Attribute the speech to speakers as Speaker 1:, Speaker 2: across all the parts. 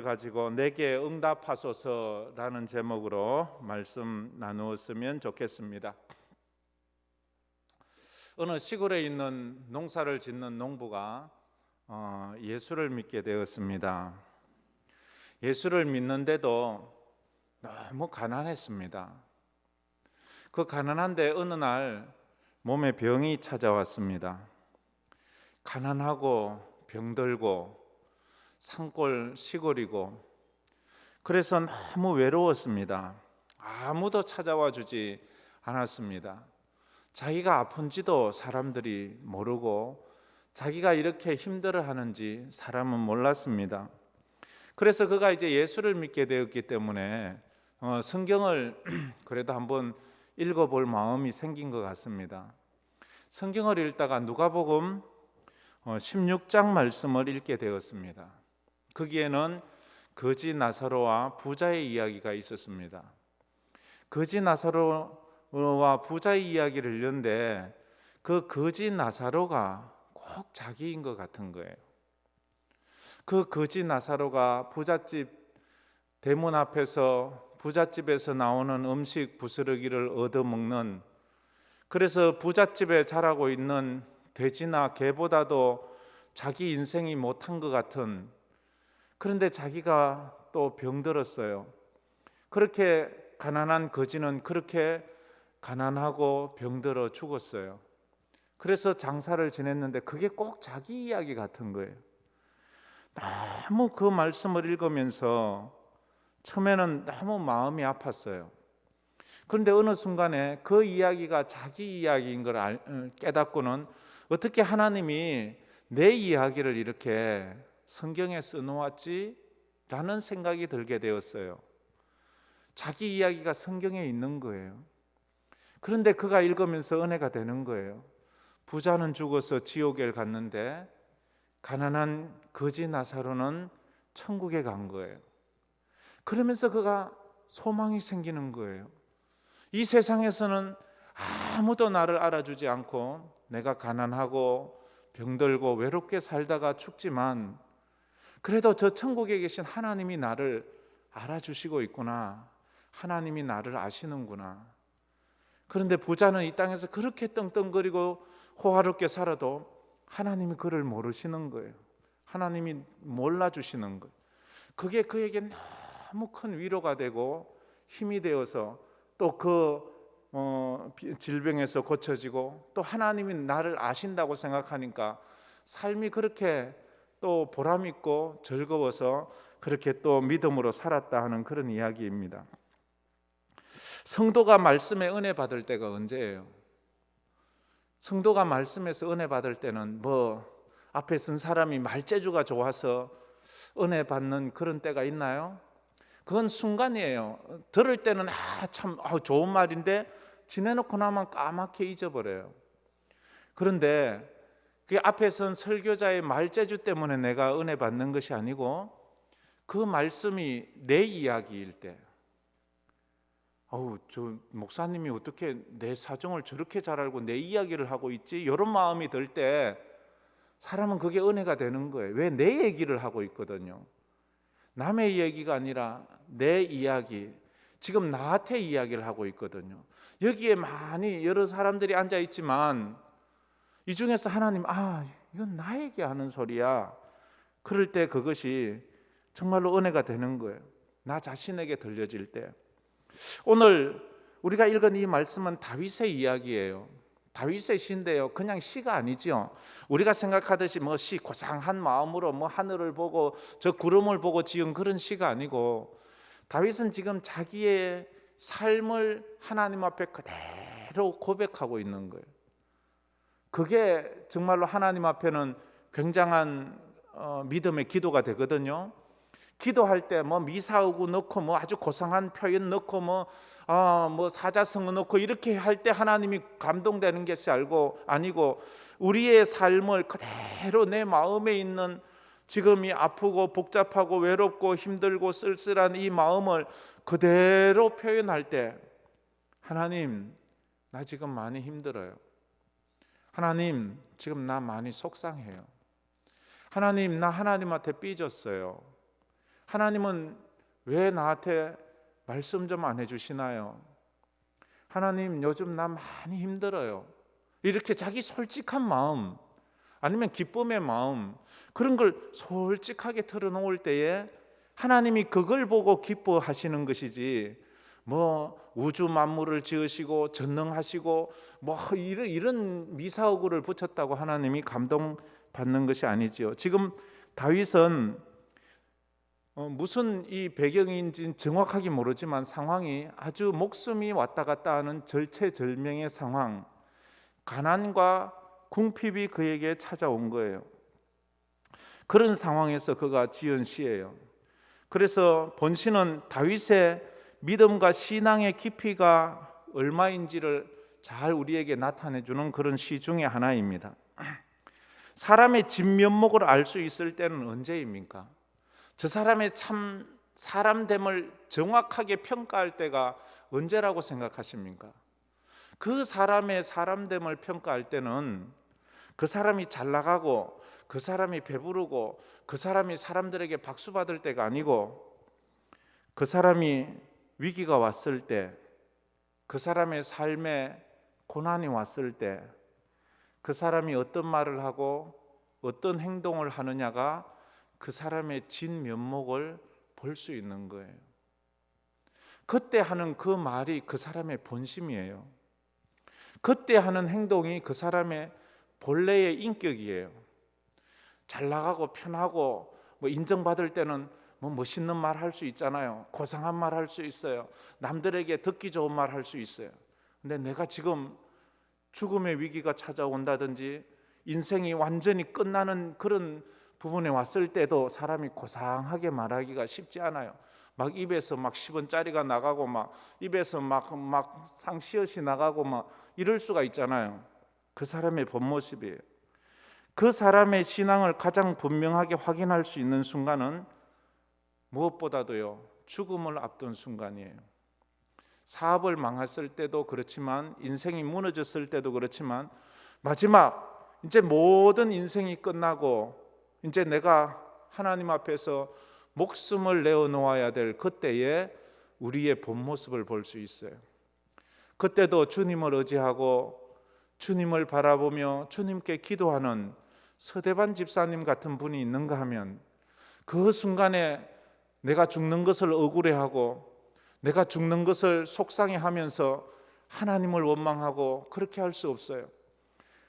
Speaker 1: 말씀을 가지고 내게 응답하소서라는 제목으로 말씀 나누었으면 좋겠습니다. 어느 시골에 있는 농사를 짓는 농부가 예수를 믿게 되었습니다. 예수를 믿는데도 너무 가난했습니다. 그 가난한데 어느 날 몸에 병이 찾아왔습니다. 가난하고 병들고 산골 시골이고 그래서 너무 외로웠습니다. 아무도 찾아와 주지 않았습니다. 자기가 아픈지도 사람들이 모르고 자기가 이렇게 힘들어하는지 사람은 몰랐습니다. 그래서 그가 이제 예수를 믿게 되었기 때문에 성경을 그래도 한번 읽어볼 마음이 생긴 것 같습니다. 성경을 읽다가 누가복음 16장 말씀을 읽게 되었습니다. 거기에는 거지 나사로와 부자의 이야기가 있었습니다. 거지 나사로와 부자의 이야기를 읽는데 그 거지 나사로가 꼭 자기인 것 같은 거예요. 그 거지 나사로가 부잣집 대문 앞에서 부잣집에서 나오는 음식 부스러기를 얻어먹는, 그래서 부잣집에 자라고 있는 돼지나 개보다도 자기 인생이 못한 것 같은, 그런데 자기가 또 병들었어요. 그렇게 가난한 거지는 그렇게 가난하고 병들어 죽었어요. 그래서 장사를 지냈는데 그게 꼭 자기 이야기 같은 거예요. 너무 그 말씀을 읽으면서 처음에는 너무 마음이 아팠어요. 그런데 어느 순간에 그 이야기가 자기 이야기인 걸 깨닫고는 어떻게 하나님이 내 이야기를 이렇게 성경에 써놓았지? 라는 생각이 들게 되었어요. 자기 이야기가 성경에 있는 거예요. 그런데 그가 읽으면서 은혜가 되는 거예요. 부자는 죽어서 지옥에 갔는데 가난한 거지 나사로는 천국에 간 거예요. 그러면서 그가 소망이 생기는 거예요. 이 세상에서는 아무도 나를 알아주지 않고 내가 가난하고 병들고 외롭게 살다가 죽지만 그래도 저 천국에 계신 하나님이 나를 알아주시고 있구나. 하나님이 나를 아시는구나. 그런데 부자는 이 땅에서 그렇게 떵떵거리고 호화롭게 살아도 하나님이 그를 모르시는 거예요. 하나님이 몰라주시는 거예요. 그게 그에게 너무 큰 위로가 되고 힘이 되어서 또 질병에서 고쳐지고 또 하나님이 나를 아신다고 생각하니까 삶이 그렇게 또 보람 있고 즐거워서 그렇게 또 믿음으로 살았다 하는 그런 이야기입니다. 성도가 말씀에 은혜 받을 때가 언제예요? 성도가 말씀에서 은혜 받을 때는 앞에 쓴 사람이 말재주가 좋아서 은혜 받는 그런 때가 있나요? 그건 순간이에요. 들을 때는 참 좋은 말인데 지내놓고 나면 까맣게 잊어버려요. 그런데 그 앞에 선 설교자의 말재주 때문에 내가 은혜 받는 것이 아니고 그 말씀이 내 이야기일 때, 저 목사님이 어떻게 내 사정을 저렇게 잘 알고 내 이야기를 하고 있지? 이런 마음이 들 때 사람은 그게 은혜가 되는 거예요. 왜? 내 얘기를 하고 있거든요. 남의 얘기가 아니라 내 이야기, 지금 나한테 이야기를 하고 있거든요. 여기에 많이 여러 사람들이 앉아 있지만 이 중에서 하나님, 이건 나에게 하는 소리야. 그럴 때 그것이 정말로 은혜가 되는 거예요. 나 자신에게 들려질 때. 오늘 우리가 읽은 이 말씀은 다윗의 이야기예요. 다윗의 시인데요, 그냥 시가 아니죠. 우리가 생각하듯이 시 고상한 마음으로 하늘을 보고 저 구름을 보고 지은 그런 시가 아니고, 다윗은 지금 자기의 삶을 하나님 앞에 그대로 고백하고 있는 거예요. 그게 정말로 하나님 앞에는 굉장한 믿음의 기도가 되거든요. 기도할 때 미사오구 넣고 아주 고상한 표현 넣고 사자성어 넣고 이렇게 할 때 하나님이 감동되는 것이 아니고 우리의 삶을 그대로 내 마음에 있는 지금이 아프고 복잡하고 외롭고 힘들고 쓸쓸한 이 마음을 그대로 표현할 때, 하나님, 나 지금 많이 힘들어요. 하나님, 지금 나 많이 속상해요. 하나님, 나 하나님한테 삐졌어요. 하나님은 왜 나한테 말씀 좀 안 해주시나요? 하나님 요즘 나 많이 힘들어요. 이렇게 자기 솔직한 마음, 아니면 기쁨의 마음, 그런 걸 솔직하게 털어놓을 때에 하나님이 그걸 보고 기뻐하시는 것이지, 뭐 우주 만물을 지으시고 전능하시고 뭐 이런 미사오구를 붙였다고 하나님이 감동받는 것이 아니지요. 지금 다윗은 무슨 이 배경인지는 정확하게 모르지만 상황이 아주 목숨이 왔다 갔다 하는 절체절명의 상황, 가난과 궁핍이 그에게 찾아온 거예요. 그런 상황에서 그가 지은 시예요. 그래서 본시는 다윗의 믿음과 신앙의 깊이가 얼마인지를 잘 우리에게 나타내 주는 그런 시 중에 하나입니다. 사람의 진면목을 알 수 있을 때는 언제입니까? 저 사람의 참 사람됨을 정확하게 평가할 때가 언제라고 생각하십니까? 그 사람의 사람됨을 평가할 때는 그 사람이 잘 나가고 그 사람이 배부르고 그 사람이 사람들에게 박수 받을 때가 아니고, 그 사람이 위기가 왔을 때, 그 사람의 삶에 고난이 왔을 때 그 사람이 어떤 말을 하고 어떤 행동을 하느냐가 그 사람의 진면목을 볼 수 있는 거예요. 그때 하는 그 말이 그 사람의 본심이에요. 그때 하는 행동이 그 사람의 본래의 인격이에요. 잘 나가고 편하고 뭐 인정받을 때는 뭐 멋있는 말 할 수 있잖아요. 고상한 말 할 수 있어요. 남들에게 듣기 좋은 말 할 수 있어요. 근데 내가 지금 죽음의 위기가 찾아온다든지 인생이 완전히 끝나는 그런 부분에 왔을 때도 사람이 고상하게 말하기가 쉽지 않아요. 막 입에서 막 10원짜리가 나가고 막 입에서 막 상시옷이 나가고 막 이럴 수가 있잖아요. 그 사람의 본 모습이에요. 그 사람의 신앙을 가장 분명하게 확인할 수 있는 순간은 무엇보다도요, 죽음을 앞둔 순간이에요. 사업을 망했을 때도 그렇지만, 인생이 무너졌을 때도 그렇지만, 마지막 이제 모든 인생이 끝나고 이제 내가 하나님 앞에서 목숨을 내어놓아야 될 그때에 우리의 본 모습을 볼 수 있어요. 그때도 주님을 의지하고 주님을 바라보며 주님께 기도하는 서대반 집사님 같은 분이 있는가 하면, 그 순간에 내가 죽는 것을 억울해하고 내가 죽는 것을 속상해하면서 하나님을 원망하고 그렇게 할 수 없어요.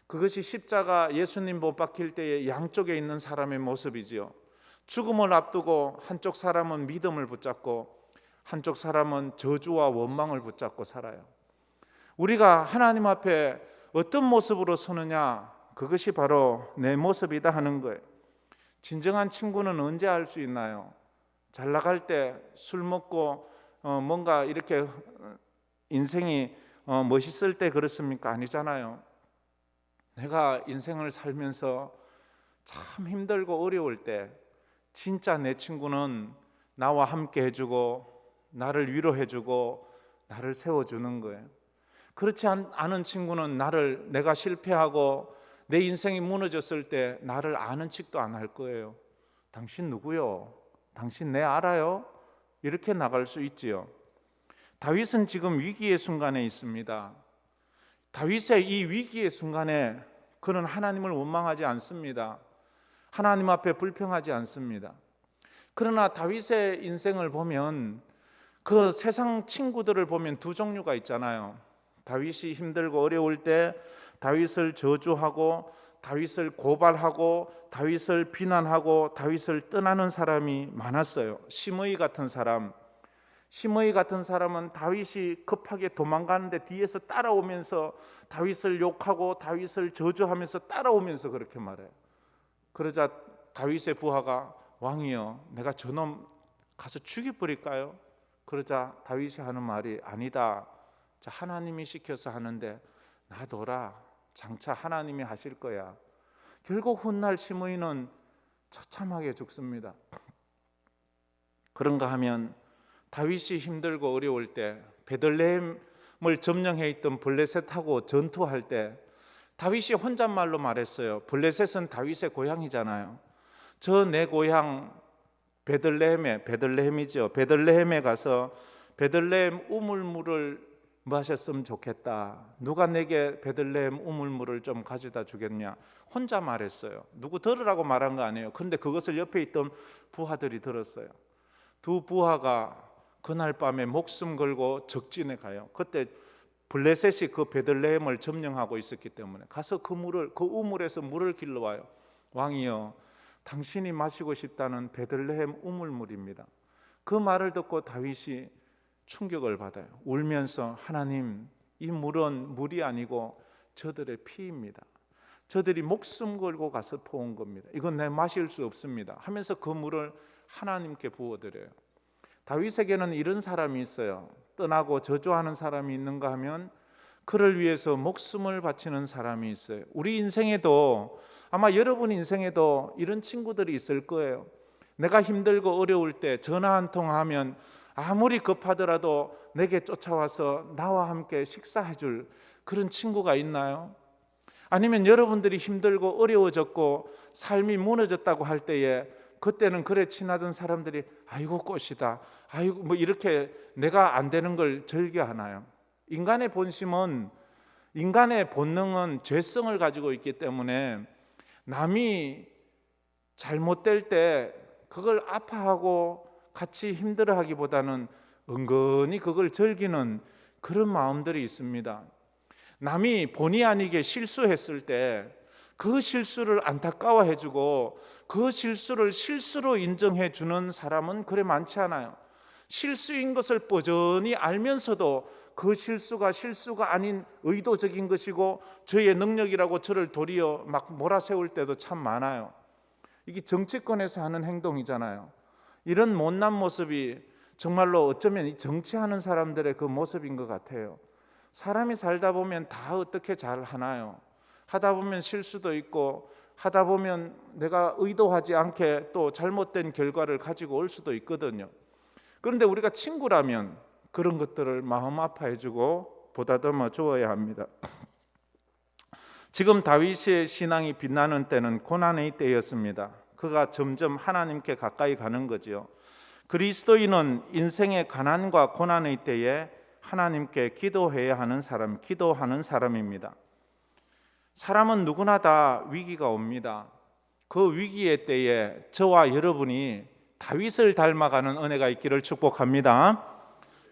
Speaker 1: 그것이 십자가 예수님 못 박힐 때의 양쪽에 있는 사람의 모습이지요. 죽음을 앞두고 한쪽 사람은 믿음을 붙잡고 한쪽 사람은 저주와 원망을 붙잡고 살아요. 우리가 하나님 앞에 어떤 모습으로 서느냐, 그것이 바로 내 모습이다 하는 거예요. 진정한 친구는 언제 알 수 있나요? 잘 나갈 때 술 먹고 뭔가 이렇게 인생이 멋있을 때 그렇습니까? 아니잖아요. 내가 인생을 살면서 참 힘들고 어려울 때 진짜 내 친구는 나와 함께 해주고 나를 위로해주고 나를 세워주는 거예요. 그렇지 않은 친구는 내가 실패하고 내 인생이 무너졌을 때 나를 아는 척도 안 할 거예요. 당신 누구요? 당신 내 알아요? 이렇게 나갈 수 있지요. 다윗은 지금 위기의 순간에 있습니다. 다윗의 이 위기의 순간에 그는 하나님을 원망하지 않습니다. 하나님 앞에 불평하지 않습니다. 그러나 다윗의 인생을 보면, 그 세상 친구들을 보면 두 종류가 있잖아요. 다윗이 힘들고 어려울 때 다윗을 저주하고 다윗을 고발하고 다윗을 비난하고 다윗을 떠나는 사람이 많았어요. 시므이 같은 사람. 시므이 같은 사람은 다윗이 급하게 도망가는데 뒤에서 따라오면서 다윗을 욕하고 다윗을 저주하면서 따라오면서 그렇게 말해요. 그러자 다윗의 부하가, 왕이여, 내가 저놈 가서 죽여버릴까요? 그러자 다윗이 하는 말이, 아니다. 자, 하나님이 시켜서 하는데 놔둬라. 장차 하나님이 하실 거야. 결국 훗날 시므이는 처참하게 죽습니다. 그런가 하면 다윗이 힘들고 어려울 때 베들레헴을 점령해 있던 블레셋하고 전투할 때 다윗이 혼잣말로 말했어요. 블레셋은 다윗의 고향이잖아요. 저 내 고향 베들레헴이죠. 베들레헴에 가서 베들레헴 우물물을 마셨으면 좋겠다. 누가 내게 베들레헴 우물물을 좀 가져다 주겠냐? 혼자 말했어요. 누구 들으라고 말한 거 아니에요. 그런데 그것을 옆에 있던 부하들이 들었어요. 두 부하가 그날 밤에 목숨 걸고 적진에 가요. 그때 블레셋이 그 베들레헴을 점령하고 있었기 때문에 가서 그 우물에서 물을 길러와요. 왕이여, 당신이 마시고 싶다는 베들레헴 우물물입니다. 그 말을 듣고 다윗이 충격을 받아요. 울면서 하나님, 이 물은 물이 아니고 저들의 피입니다. 저들이 목숨 걸고 가서 퍼온 겁니다. 이건 내 마실 수 없습니다 하면서 그 물을 하나님께 부어드려요. 다윗에게는 이런 사람이 있어요. 떠나고 저주하는 사람이 있는가 하면 그를 위해서 목숨을 바치는 사람이 있어요. 우리 인생에도, 아마 여러분 인생에도 이런 친구들이 있을 거예요. 내가 힘들고 어려울 때 전화 한 통 하면 아무리 급하더라도 내게 쫓아와서 나와 함께 식사해 줄 그런 친구가 있나요? 아니면 여러분들이 힘들고 어려워졌고 삶이 무너졌다고 할 때에 그때는 그래 친하던 사람들이 아이고 꽃이다, 아이고 뭐 이렇게 내가 안 되는 걸 즐겨하나요? 인간의 본능은 죄성을 가지고 있기 때문에 남이 잘못될 때 그걸 아파하고 같이 힘들어하기보다는 은근히 그걸 즐기는 그런 마음들이 있습니다. 남이 본의 아니게 실수했을 때 그 실수를 안타까워해주고 그 실수를 실수로 인정해주는 사람은 그래 많지 않아요. 실수인 것을 뻔히 알면서도 그 실수가 아닌 의도적인 것이고 저의 능력이라고 저를 도리어 막 몰아세울 때도 참 많아요. 이게 정치권에서 하는 행동이잖아요. 이런 못난 모습이 정말로 어쩌면 정치하는 사람들의 그 모습인 것 같아요. 사람이 살다 보면 다 어떻게 잘 하나요? 하다 보면 실수도 있고 하다 보면 내가 의도하지 않게 또 잘못된 결과를 가지고 올 수도 있거든요. 그런데 우리가 친구라면 그런 것들을 마음 아파해주고 보다듬어 주어야 합니다. 지금 다윗의 신앙이 빛나는 때는 고난의 때였습니다. 그가 점점 하나님께 가까이 가는 거죠. 그리스도인은 인생의 가난과 고난의 때에 하나님께 기도해야 하는 기도하는 사람입니다. 사람은 누구나 다 위기가 옵니다. 그 위기의 때에 저와 여러분이 다윗을 닮아가는 은혜가 있기를 축복합니다.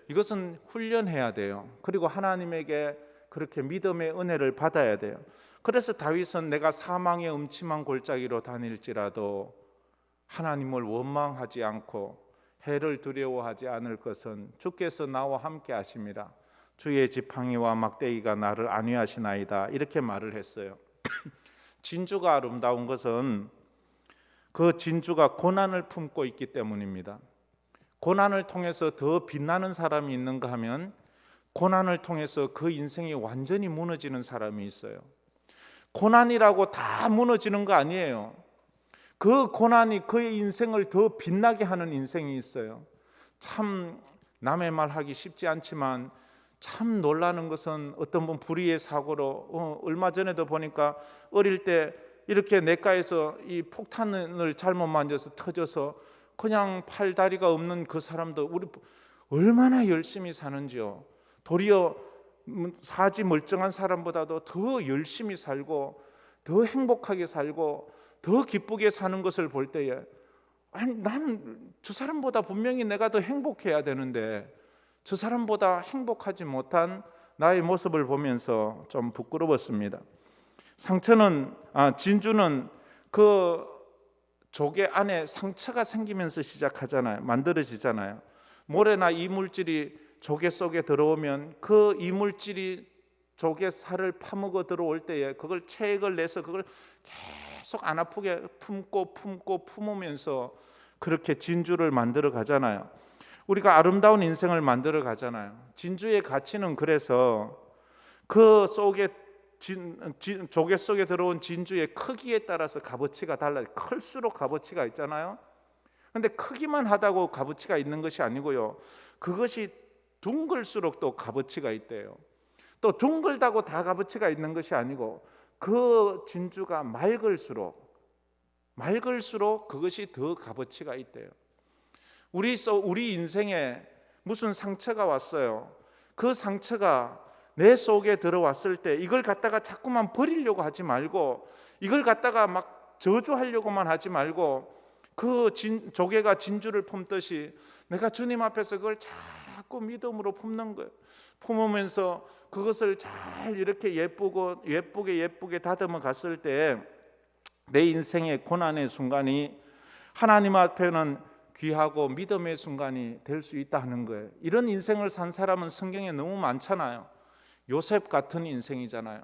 Speaker 1: 이것은 훈련해야 돼요. 그리고 하나님에게 그렇게 믿음의 은혜를 받아야 돼요. 그래서 다윗은 내가 사망의 음침한 골짜기로 다닐지라도 하나님을 원망하지 않고 해를 두려워하지 않을 것은 주께서 나와 함께 하심이라. 주의 지팡이와 막대기가 나를 안위하시나이다. 이렇게 말을 했어요. 진주가 아름다운 것은 그 진주가 고난을 품고 있기 때문입니다. 고난을 통해서 더 빛나는 사람이 있는가 하면 고난을 통해서 그 인생이 완전히 무너지는 사람이 있어요. 고난이라고 다 무너지는 거 아니에요. 그 고난이 그의 인생을 더 빛나게 하는 인생이 있어요. 참 남의 말 하기 쉽지 않지만 참 놀라는 것은 어떤 분 불의의 사고로 얼마 전에도 보니까 어릴 때 이렇게 냇가에서 이 폭탄을 잘못 만져서 터져서 그냥 팔 다리가 없는 그 사람도 우리 얼마나 열심히 사는지요. 도리어 사지 멀쩡한 사람보다도 더 열심히 살고 더 행복하게 살고 더 기쁘게 사는 것을 볼 때에 아니 나는 저 사람보다 분명히 내가 더 행복해야 되는데 저 사람보다 행복하지 못한 나의 모습을 보면서 좀 부끄러웠습니다. 진주는 그 조개 안에 상처가 생기면서 시작하잖아요. 만들어지잖아요. 모래나 이물질이 조개 속에 들어오면 그 이물질이 조개 살을 파먹어 들어올 때에 그걸 체액을 내서 그걸 계속 안 아프게 품으면서 그렇게 진주를 만들어 가잖아요. 우리가 아름다운 인생을 만들어 가잖아요. 진주의 가치는 그래서 그 속에 조개 속에 들어온 진주의 크기에 따라서 값어치가 달라요. 클수록 값어치가 있잖아요. 그런데 크기만 하다고 값어치가 있는 것이 아니고요. 그것이 둥글수록 또 값어치가 있대요. 또 둥글다고 다 값어치가 있는 것이 아니고 그 진주가 맑을수록 그것이 더 값어치가 있대요. 우리 인생에 무슨 상처가 왔어요. 그 상처가 내 속에 들어왔을 때 이걸 갖다가 자꾸만 버리려고 하지 말고, 이걸 갖다가 막 저주하려고만 하지 말고, 그 조개가 진주를 품듯이 내가 주님 앞에서 그걸 자꾸 믿음으로 품는 거예요. 품으면서 그것을 잘 이렇게 예쁘게 다듬어 갔을 때 내 인생의 고난의 순간이 하나님 앞에는 귀하고 믿음의 순간이 될 수 있다 하는 거예요. 이런 인생을 산 사람은 성경에 너무 많잖아요. 요셉 같은 인생이잖아요.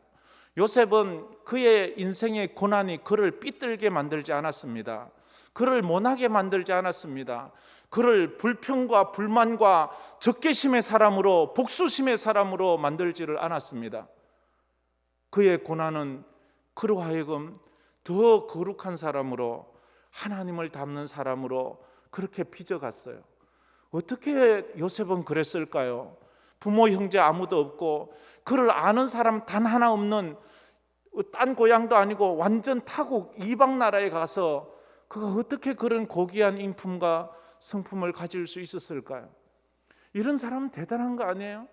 Speaker 1: 요셉은 그의 인생의 고난이 그를 삐뚤게 만들지 않았습니다. 그를 모나게 만들지 않았습니다. 그를 불평과 불만과 적개심의 사람으로, 복수심의 사람으로 만들지를 않았습니다. 그의 고난은 그로 하여금 더 거룩한 사람으로, 하나님을 닮는 사람으로 그렇게 빚어갔어요. 어떻게 요셉은 그랬을까요? 부모 형제 아무도 없고 그를 아는 사람 단 하나 없는 딴 고향도 아니고 완전 타국 이방 나라에 가서 그가 어떻게 그런 고귀한 인품과 성품을 가질 수 있었을까요? 이런 사람은 대단한 거 아니에요?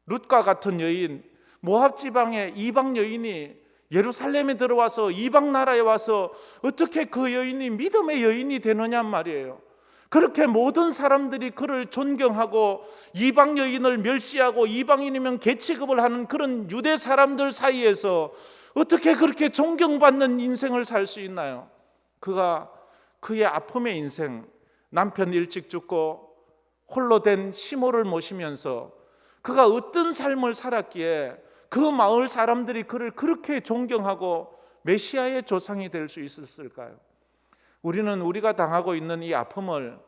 Speaker 1: 룻과 같은 여인, 모압 지방의 이방 여인이 예루살렘에 들어와서 이방 나라에 와서 어떻게 그 여인이 믿음의 여인이 되느냐 말이에요. 그렇게 모든 사람들이 그를 존경하고 이방 여인을 멸시하고 이방인이면 개취급을 하는 그런 유대 사람들 사이에서 어떻게 그렇게 존경받는 인생을 살 수 있나요? 그가 그의 아픔의 인생, 남편 일찍 죽고 홀로 된 시모를 모시면서 그가 어떤 삶을 살았기에 그 마을 사람들이 그를 그렇게 존경하고 메시아의 조상이 될 수 있었을까요? 우리는 우리가 당하고 있는 이 아픔을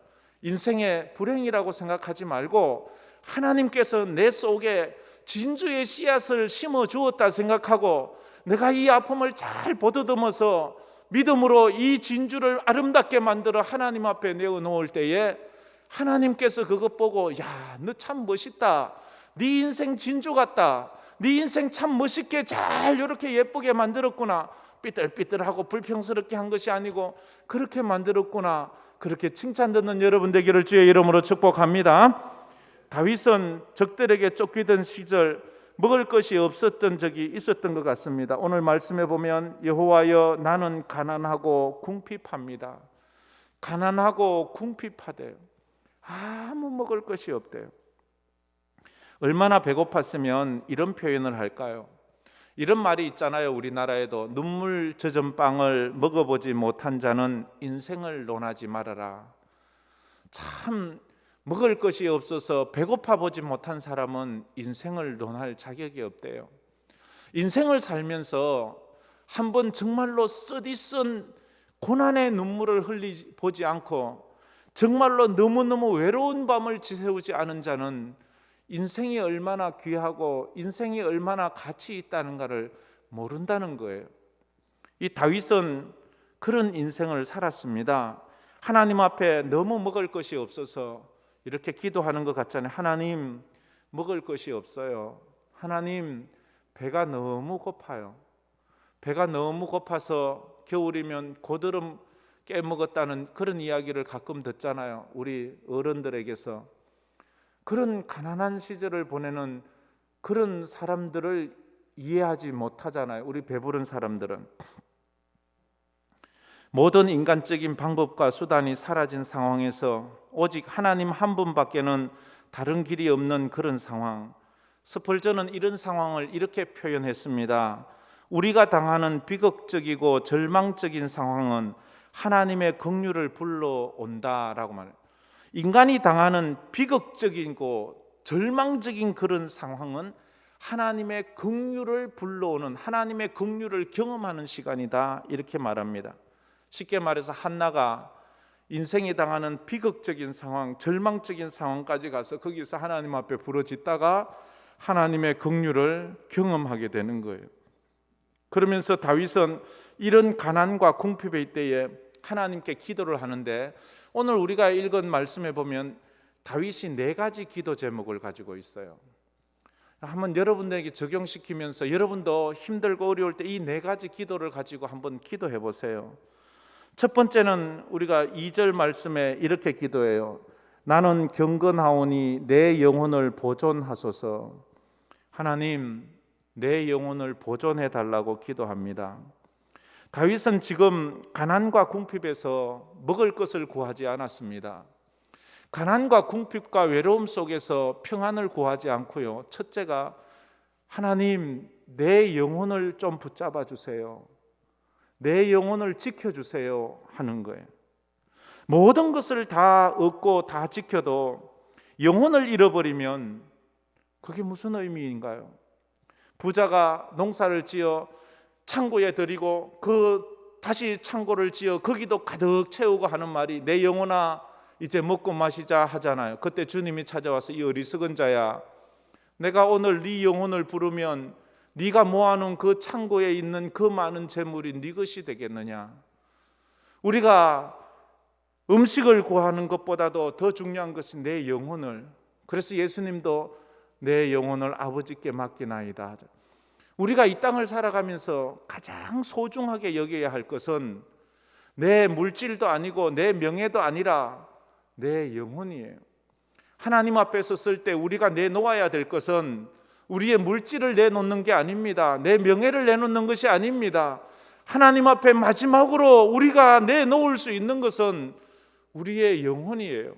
Speaker 1: 인생의 불행이라고 생각하지 말고 하나님께서 내 속에 진주의 씨앗을 심어 주었다 생각하고 내가 이 아픔을 잘 보듬어서 믿음으로 이 진주를 아름답게 만들어 하나님 앞에 내어놓을 때에 하나님께서 그것 보고 야, 너 참 멋있다. 네 인생 진주 같다. 네 인생 참 멋있게 잘 이렇게 예쁘게 만들었구나. 삐뚤삐뚤하고 불평스럽게 한 것이 아니고 그렇게 만들었구나. 그렇게 칭찬 듣는 여러분 되기를 주의 이름으로 축복합니다. 다윗은 적들에게 쫓기던 시절 먹을 것이 없었던 적이 있었던 것 같습니다. 오늘 말씀해 보면 여호와여 나는 가난하고 궁핍합니다. 가난하고 궁핍하대요. 아무 먹을 것이 없대요. 얼마나 배고팠으면 이런 표현을 할까요? 이런 말이 있잖아요. 우리나라에도 눈물 젖은 빵을 먹어보지 못한 자는 인생을 논하지 말아라. 참 먹을 것이 없어서 배고파 보지 못한 사람은 인생을 논할 자격이 없대요. 인생을 살면서 한번 정말로 쓰디쓴 고난의 눈물을 보지 않고 정말로 너무너무 외로운 밤을 지새우지 않은 자는 인생이 얼마나 귀하고 인생이 얼마나 가치 있다는가를 모른다는 거예요. 이 다윗은 그런 인생을 살았습니다. 하나님 앞에 너무 먹을 것이 없어서 이렇게 기도하는 것 같잖아요. 하나님 먹을 것이 없어요. 하나님 배가 너무 고파요. 배가 너무 고파서 겨울이면 고드름 깨먹었다는 그런 이야기를 가끔 듣잖아요. 우리 어른들에게서. 그런 가난한 시절을 보내는 그런 사람들을 이해하지 못하잖아요. 우리 배부른 사람들은. 모든 인간적인 방법과 수단이 사라진 상황에서 오직 하나님 한 분밖에는 다른 길이 없는 그런 상황. 스펄전은 이런 상황을 이렇게 표현했습니다. 우리가 당하는 비극적이고 절망적인 상황은 하나님의 긍휼을 불러온다라고 말해요. 인간이 당하는 비극적이고 절망적인 그런 상황은 하나님의 긍휼을 불러오는, 하나님의 긍휼을 경험하는 시간이다, 이렇게 말합니다. 쉽게 말해서 한나가 인생이 당하는 비극적인 상황, 절망적인 상황까지 가서 거기서 하나님 앞에 부르짖다가 하나님의 긍휼을 경험하게 되는 거예요. 그러면서 다윗은 이런 가난과 궁핍의 때에 하나님께 기도를 하는데, 오늘 우리가 읽은 말씀에 보면 다윗이 4가지 기도 제목을 가지고 있어요. 한번 여러분들에게 적용시키면서 여러분도 힘들고 어려울 때 이 4가지 기도를 가지고 한번 기도해 보세요. 첫 번째는 우리가 2절 말씀에 이렇게 기도해요. 나는 경건하오니 내 영혼을 보존하소서. 하나님, 내 영혼을 보존해 달라고 기도합니다. 다윗은 지금 가난과 궁핍에서 먹을 것을 구하지 않았습니다. 가난과 궁핍과 외로움 속에서 평안을 구하지 않고요. 첫째가 하나님, 내 영혼을 좀 붙잡아 주세요. 내 영혼을 지켜주세요 하는 거예요. 모든 것을 다 얻고 다 지켜도 영혼을 잃어버리면 그게 무슨 의미인가요? 부자가 농사를 지어 창고에 들이고 다시 창고를 지어 거기도 가득 채우고 하는 말이 내 영혼아 이제 먹고 마시자 하잖아요. 그때 주님이 찾아와서 이 어리석은 자야, 내가 오늘 네 영혼을 부르면 네가 모아놓은 그 창고에 있는 그 많은 재물이 네 것이 되겠느냐. 우리가 음식을 구하는 것보다도 더 중요한 것이 내 영혼을, 그래서 예수님도 내 영혼을 아버지께 맡기나이다 하죠. 우리가 이 땅을 살아가면서 가장 소중하게 여겨야 할 것은 내 물질도 아니고 내 명예도 아니라 내 영혼이에요. 하나님 앞에 섰을 때 우리가 내놓아야 될 것은 우리의 물질을 내놓는 게 아닙니다. 내 명예를 내놓는 것이 아닙니다. 하나님 앞에 마지막으로 우리가 내놓을 수 있는 것은 우리의 영혼이에요.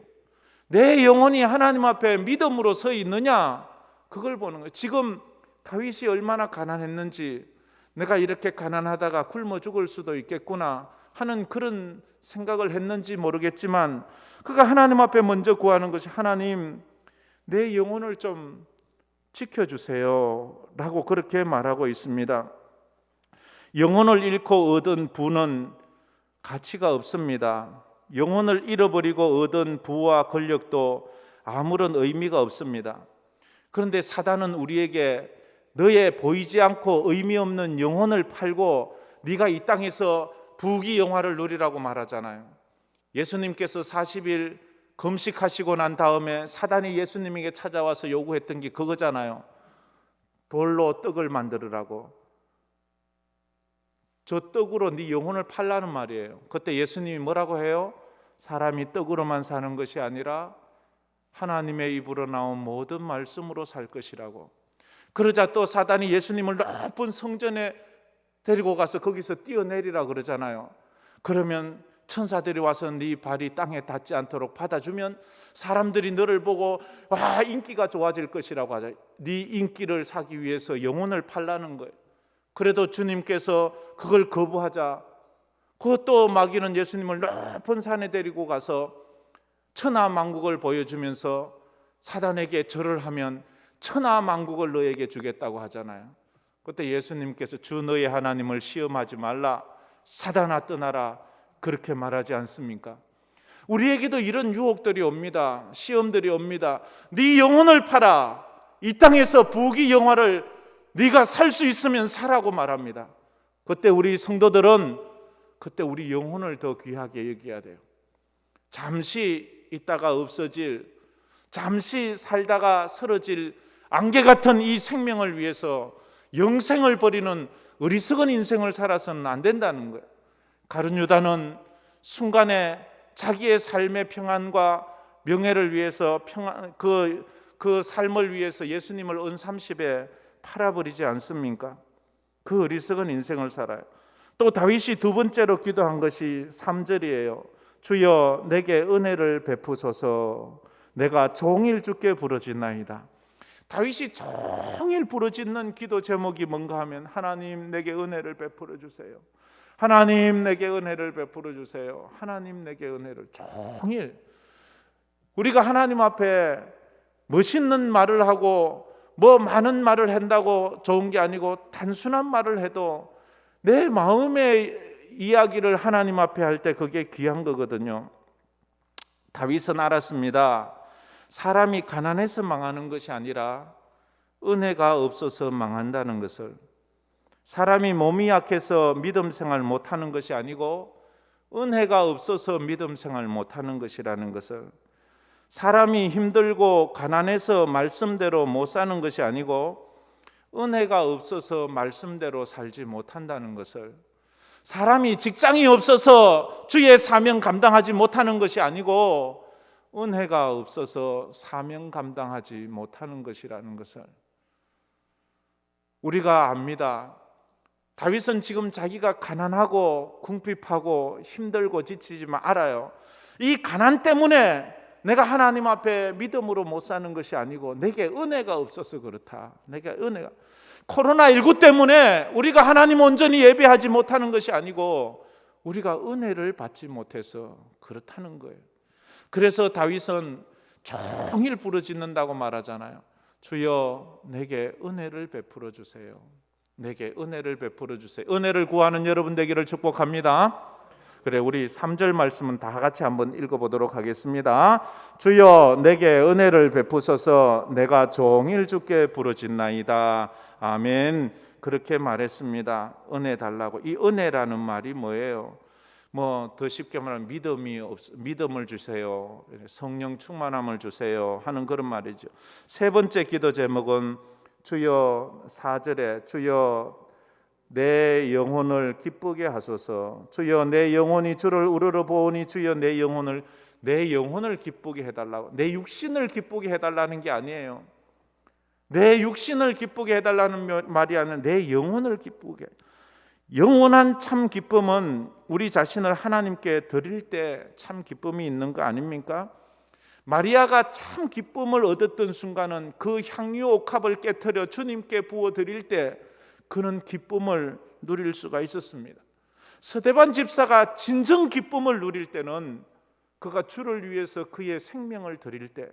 Speaker 1: 내 영혼이 하나님 앞에 믿음으로 서 있느냐, 그걸 보는 거예요. 지금 다윗이 얼마나 가난했는지, 내가 이렇게 가난하다가 굶어 죽을 수도 있겠구나 하는 그런 생각을 했는지 모르겠지만, 그가 하나님 앞에 먼저 구하는 것이 하나님, 내 영혼을 좀 지켜주세요 라고 그렇게 말하고 있습니다. 영혼을 잃고 얻은 부는 가치가 없습니다. 영혼을 잃어버리고 얻은 부와 권력도 아무런 의미가 없습니다. 그런데 사단은 우리에게 너의 보이지 않고 의미 없는 영혼을 팔고 네가 이 땅에서 부귀영화를 누리라고 말하잖아요. 예수님께서 40일 금식하시고 난 다음에 사단이 예수님에게 찾아와서 요구했던 게 그거잖아요. 돌로 떡을 만들으라고. 저 떡으로 네 영혼을 팔라는 말이에요. 그때 예수님이 뭐라고 해요? 사람이 떡으로만 사는 것이 아니라 하나님의 입으로 나온 모든 말씀으로 살 것이라고. 그러자 또 사단이 예수님을 높은 성전에 데리고 가서 거기서 뛰어내리라 그러잖아요. 그러면 천사들이 와서 네 발이 땅에 닿지 않도록 받아주면 사람들이 너를 보고 와, 인기가 좋아질 것이라고 하죠. 네 인기를 사기 위해서 영혼을 팔라는 거예요. 그래도 주님께서 그걸 거부하자 그것도 마귀는 예수님을 높은 산에 데리고 가서 천하만국을 보여주면서 사단에게 절을 하면 천하만국을 너에게 주겠다고 하잖아요. 그때 예수님께서 주 너의 하나님을 시험하지 말라, 사단아 떠나라, 그렇게 말하지 않습니까? 우리에게도 이런 유혹들이 옵니다. 시험들이 옵니다. 네 영혼을 팔아, 이 땅에서 부귀영화를 네가 살 수 있으면 사라고 말합니다. 그때 우리 성도들은 그때 우리 영혼을 더 귀하게 여겨야 돼요. 잠시 있다가 없어질, 잠시 살다가 사라질 안개 같은 이 생명을 위해서 영생을 버리는 어리석은 인생을 살아서는 안 된다는 거예요. 가룟 유다는 순간에 자기의 삶의 평안과 명예를 위해서 그 삶을 위해서 예수님을 은30에 팔아버리지 않습니까? 그 어리석은 인생을 살아요. 또 다윗이 두 번째로 기도한 것이 3절이에요. 주여 내게 은혜를 베푸소서, 내가 종일 주께 부르짖나이다. 다윗이 종일 부르짖는 기도 제목이 뭔가 하면 하나님 내게 은혜를 베풀어 주세요. 하나님 내게 은혜를 베풀어 주세요. 하나님 내게 은혜를. 종일 우리가 하나님 앞에 멋있는 말을 하고 뭐 많은 말을 한다고 좋은 게 아니고 단순한 말을 해도 내 마음의 이야기를 하나님 앞에 할 때 그게 귀한 거거든요. 다윗은 알았습니다. 사람이 가난해서 망하는 것이 아니라 은혜가 없어서 망한다는 것을. 사람이 몸이 약해서 믿음 생활 못하는 것이 아니고 은혜가 없어서 믿음 생활 못하는 것이라는 것을. 사람이 힘들고 가난해서 말씀대로 못 사는 것이 아니고 은혜가 없어서 말씀대로 살지 못한다는 것을. 사람이 직장이 없어서 주의 사명 감당하지 못하는 것이 아니고 은혜가 없어서 사명 감당하지 못하는 것이라는 것을 우리가 압니다. 다윗은 지금 자기가 가난하고 궁핍하고 힘들고 지치지만 알아요. 이 가난 때문에 내가 하나님 앞에 믿음으로 못 사는 것이 아니고 내게 은혜가 없어서 그렇다. 내게 은혜가 코로나19 때문에 우리가 하나님 온전히 예배하지 못하는 것이 아니고 우리가 은혜를 받지 못해서 그렇다는 거예요. 그래서 다윗은 종일 부르짖는다고 말하잖아요. 주여 내게 은혜를 베풀어 주세요. 내게 은혜를 베풀어 주세요. 은혜를 구하는 여러분 되기를 축복합니다. 그래, 우리 3절 말씀은 다 같이 한번 읽어보도록 하겠습니다. 주여 내게 은혜를 베푸소서. 내가 종일 주께 부르짖나이다. 아멘. 그렇게 말했습니다. 은혜 달라고. 이 은혜라는 말이 뭐예요? 뭐 더 쉽게 말하면 믿음을 주세요, 성령 충만함을 주세요 하는 그런 말이죠. 세 번째 기도 제목은 주여 4절에 주여 내 영혼을 기쁘게 하소서. 주여 내 영혼이 주를 우러러 보오니 주여 내 영혼을 기쁘게 해달라고. 내 육신을 기쁘게 해달라는 게 아니에요. 내 육신을 기쁘게 해달라는 말이 아니라 내 영혼을 기쁘게. 영원한 참 기쁨은 우리 자신을 하나님께 드릴 때 참 기쁨이 있는 거 아닙니까? 마리아가 참 기쁨을 얻었던 순간은 그 향유 옥합을 깨트려 주님께 부어 드릴 때 그는 기쁨을 누릴 수가 있었습니다. 스데반 집사가 진정 기쁨을 누릴 때는 그가 주를 위해서 그의 생명을 드릴 때,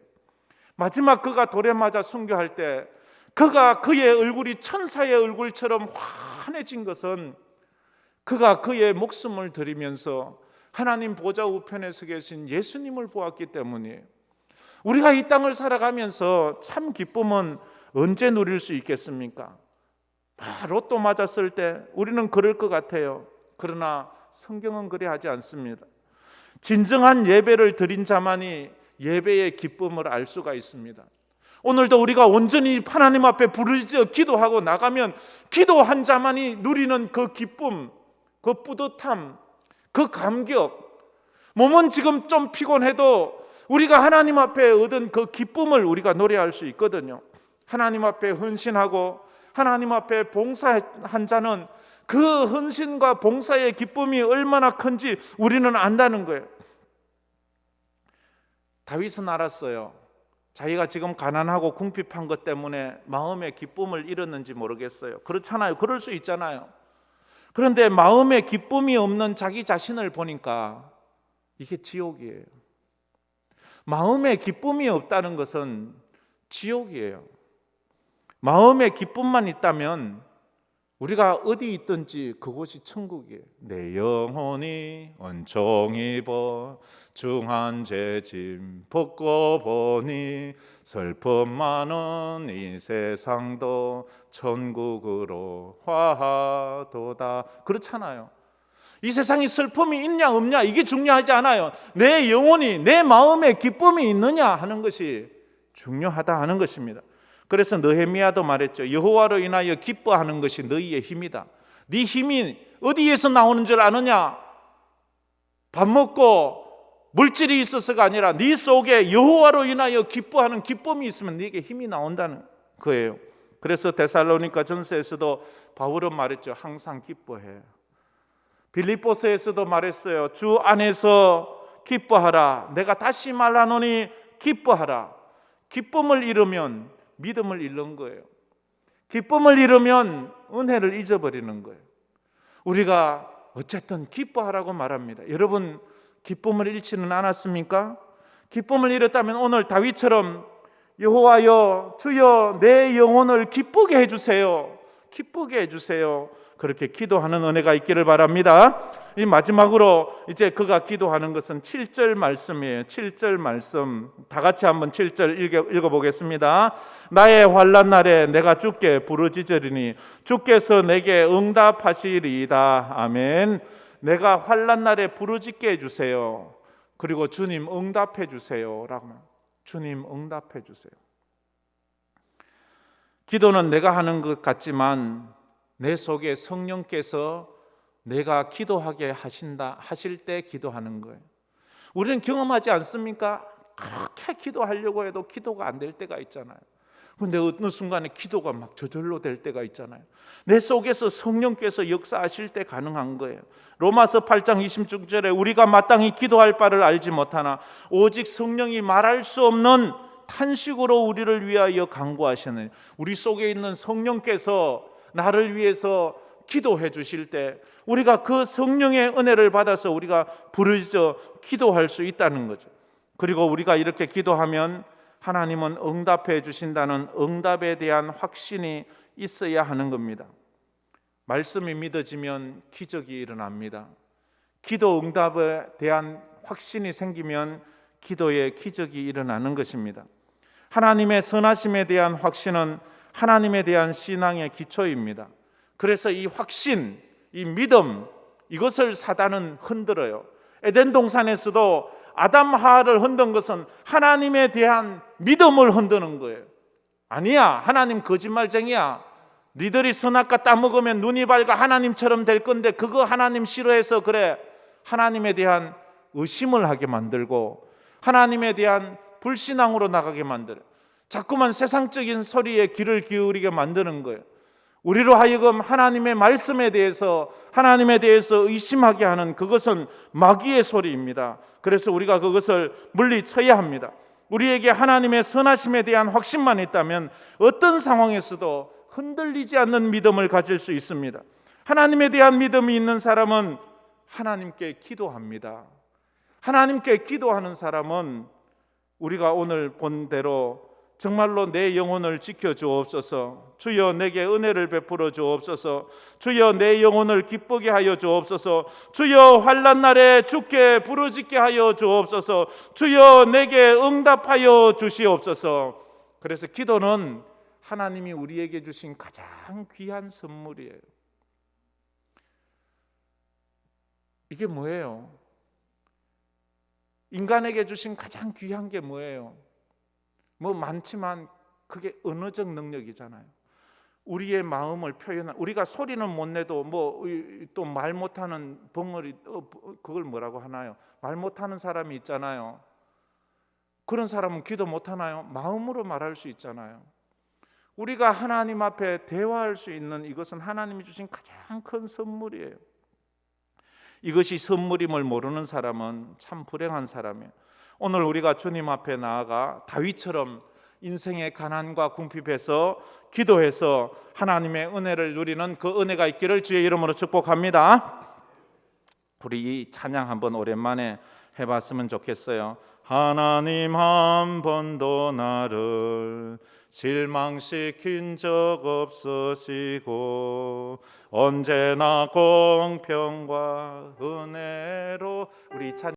Speaker 1: 마지막 그가 돌에 맞아 순교할 때 그가 그의 얼굴이 천사의 얼굴처럼 환해진 것은 그가 그의 목숨을 드리면서 하나님 보좌 우편에 서 계신 예수님을 보았기 때문이에요. 우리가 이 땅을 살아가면서 참 기쁨은 언제 누릴 수 있겠습니까? 로또 맞았을 때 우리는 그럴 것 같아요. 그러나 성경은 그리 하지 않습니다. 진정한 예배를 드린 자만이 예배의 기쁨을 알 수가 있습니다. 오늘도 우리가 온전히 하나님 앞에 부르짖어 기도하고 나가면 기도한 자만이 누리는 그 기쁨, 그 뿌듯함, 그 감격, 몸은 지금 좀 피곤해도 우리가 하나님 앞에 얻은 그 기쁨을 우리가 노래할 수 있거든요. 하나님 앞에 헌신하고 하나님 앞에 봉사한 자는 그 헌신과 봉사의 기쁨이 얼마나 큰지 우리는 안다는 거예요. 다윗은 알았어요. 자기가 지금 가난하고 궁핍한 것 때문에 마음의 기쁨을 잃었는지 모르겠어요. 그렇잖아요. 그럴 수 있잖아요. 그런데 마음에 기쁨이 없는 자기 자신을 보니까 이게 지옥이에요. 마음에 기쁨이 없다는 것은 지옥이에요. 마음에 기쁨만 있다면 우리가 어디 있든지 그곳이 천국이에요. 내 영혼이 온종일 중한 죄짐 벗고 보니 슬픔 많은 이 세상도 천국으로 화하도다. 그렇잖아요. 이 세상에 슬픔이 있냐 없냐 이게 중요하지 않아요. 내 영혼이 내 마음에 기쁨이 있느냐 하는 것이 중요하다 하는 것입니다. 그래서 느헤미야도 말했죠. 여호와로 인하여 기뻐하는 것이 너희의 힘이다. 네 힘이 어디에서 나오는 줄 아느냐? 밥 먹고 물질이 있어서가 아니라 네 속에 여호와로 인하여 기뻐하는 기쁨이 있으면 네게 힘이 나온다는 거예요. 그래서 데살로니가 전서에서도 바울은 말했죠. 항상 기뻐해. 빌립보서에서도 말했어요. 주 안에서 기뻐하라. 내가 다시 말하노니 기뻐하라. 기쁨을 잃으면 믿음을 잃는 거예요. 기쁨을 잃으면 은혜를 잊어버리는 거예요. 우리가 어쨌든 기뻐하라고 말합니다. 여러분 기쁨을 잃지는 않았습니까? 기쁨을 잃었다면 오늘 다윗처럼 여호와여 주여 내 영혼을 기쁘게 해주세요. 기쁘게 해주세요. 그렇게 기도하는 은혜가 있기를 바랍니다. 이 마지막으로 이제 그가 기도하는 것은 7절 말씀이에요. 7절 말씀 다 같이 한번 7절 읽어보겠습니다. 나의 환난 날에 내가 주께 부르짖으리니 주께서 내게 응답하시리이다. 아멘. 내가 환난 날에 부르짖게 해주세요. 그리고 주님 응답해 주세요 라고. 주님 응답해 주세요. 기도는 내가 하는 것 같지만 내 속에 성령께서 내가 기도하게 하실 때 기도하는 거예요. 우리는 경험하지 않습니까? 그렇게 기도하려고 해도 기도가 안 될 때가 있잖아요. 그런데 어느 순간에 기도가 막 저절로 될 때가 있잖아요. 내 속에서 성령께서 역사하실 때 가능한 거예요. 로마서 8장 26절에 우리가 마땅히 기도할 바를 알지 못하나 오직 성령이 말할 수 없는 탄식으로 우리를 위하여 간구하시는, 우리 속에 있는 성령께서 나를 위해서 기도해 주실 때 우리가 그 성령의 은혜를 받아서 우리가 부르짖어 기도할 수 있다는 거죠. 그리고 우리가 이렇게 기도하면 하나님은 응답해 주신다는 응답에 대한 확신이 있어야 하는 겁니다. 말씀이 믿어지면 기적이 일어납니다. 기도 응답에 대한 확신이 생기면 기도에 기적이 일어나는 것입니다. 하나님의 선하심에 대한 확신은 하나님에 대한 신앙의 기초입니다. 그래서 이 확신, 이 믿음, 이것을 사단은 흔들어요. 에덴 동산에서도 아담 하와를 흔든 것은 하나님에 대한 믿음을 흔드는 거예요. 아니야, 하나님 거짓말쟁이야. 니들이 선악과 따먹으면 눈이 밝아 하나님처럼 될 건데 그거 하나님 싫어해서 그래. 하나님에 대한 의심을 하게 만들고 하나님에 대한 불신앙으로 나가게 만들어요. 자꾸만 세상적인 소리에 귀를 기울이게 만드는 거예요. 우리로 하여금 하나님의 말씀에 대해서 의심하게 하는 그것은 마귀의 소리입니다. 그래서 우리가 그것을 물리쳐야 합니다. 우리에게 하나님의 선하심에 대한 확신만 있다면 어떤 상황에서도 흔들리지 않는 믿음을 가질 수 있습니다. 하나님에 대한 믿음이 있는 사람은 하나님께 기도합니다. 하나님께 기도하는 사람은 우리가 오늘 본 대로 정말로 내 영혼을 지켜주옵소서, 주여 내게 은혜를 베풀어 주옵소서, 주여 내 영혼을 기쁘게 하여 주옵소서, 주여 환난 날에 주께 부르짖게 하여 주옵소서, 주여 내게 응답하여 주시옵소서. 그래서 기도는 하나님이 우리에게 주신 가장 귀한 선물이에요. 이게 뭐예요? 인간에게 주신 가장 귀한 게 뭐예요? 뭐 많지만 그게 언어적 능력이잖아요. 우리의 마음을 표현한, 우리가 소리는 못 내도 뭐 또 말 못하는 벙어리, 그걸 뭐라고 하나요? 말 못하는 사람이 있잖아요. 그런 사람은 기도 못하나요? 마음으로 말할 수 있잖아요. 우리가 하나님 앞에 대화할 수 있는 이것은 하나님이 주신 가장 큰 선물이에요. 이것이 선물임을 모르는 사람은 참 불행한 사람이에요. 오늘 우리가 주님 앞에 나아가 다윗처럼 인생의 가난과 궁핍에서 기도해서 하나님의 은혜를 누리는 그 은혜가 있기를 주의 이름으로 축복합니다. 우리 이 찬양 한번 오랜만에 해봤으면 좋겠어요. 하나님 한 번도 나를 실망시킨 적 없으시고 언제나 공평과 은혜로, 우리 찬양